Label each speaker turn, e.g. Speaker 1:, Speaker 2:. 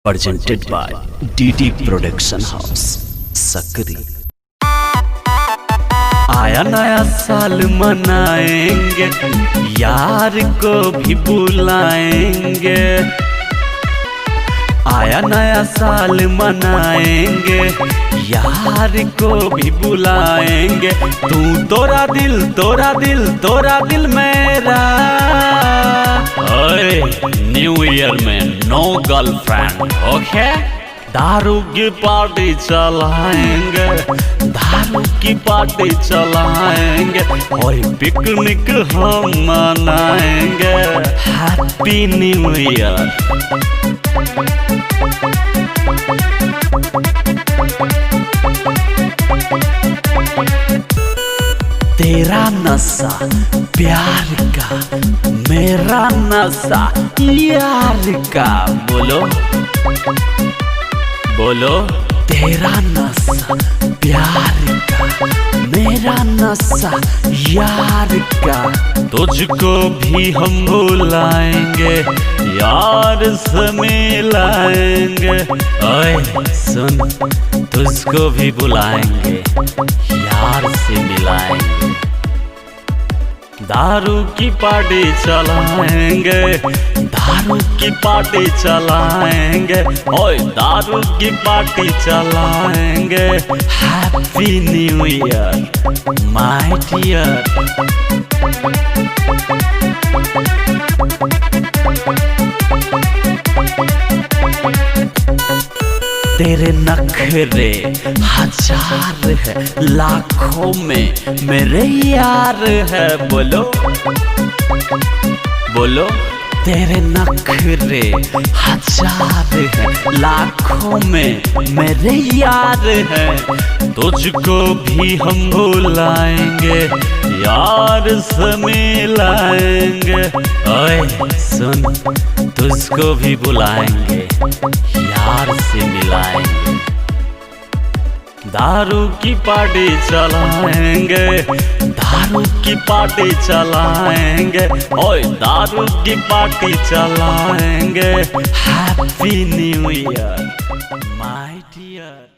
Speaker 1: presented by DD Production House, सकरी। आया नया साल मनाएंगे, यार को भी बुलाएंगे। आया नया साल मनाएंगे, यार को भी बुलाएंगे। तू तोरा दिल मेरा। ओए न्यू ईयर में नो गर्लफ्रेंड, ओके? दारू की पार्टी चलाएंगे, दारू की पार्टी चलाएंगे और पिकनिक हम मनाएंगे। Happy new year. तेरा नशा प्यार का, मेरा नशा यार का। बोलो बोलो। तेरा नशा प्यार का, मेरा नशा यार का। तुझको भी हम बुलाएंगे, यार से मिलाएंगे। ओए सुन, तुझको भी बुलाएंगे, यार से मिलाएंगे। दारू की पार्टी चलाएंगे, दारू की पार्टी चलाएंगे। ओए दारू की पार्टी चलाएंगे। हैप्पी न्यू ईयर माय डियर। तेरे नखरे हजार है, लाखों में मेरे यार है। बोलो बोलो। तेरे नखरे हजार है, लाखों में मेरे यार है। तुझको भी हम बुलाएंगे, यार से मिलाएंगे। ओए सुन, तुझको भी बुलाएंगे, यार से मिलाएंगे। दारू की पार्टी चलाएंगे, दारू की पार्टी चलाएंगे। ओए दारू की पार्टी चलाएंगे। हैप्पी न्यू ईयर माय डियर।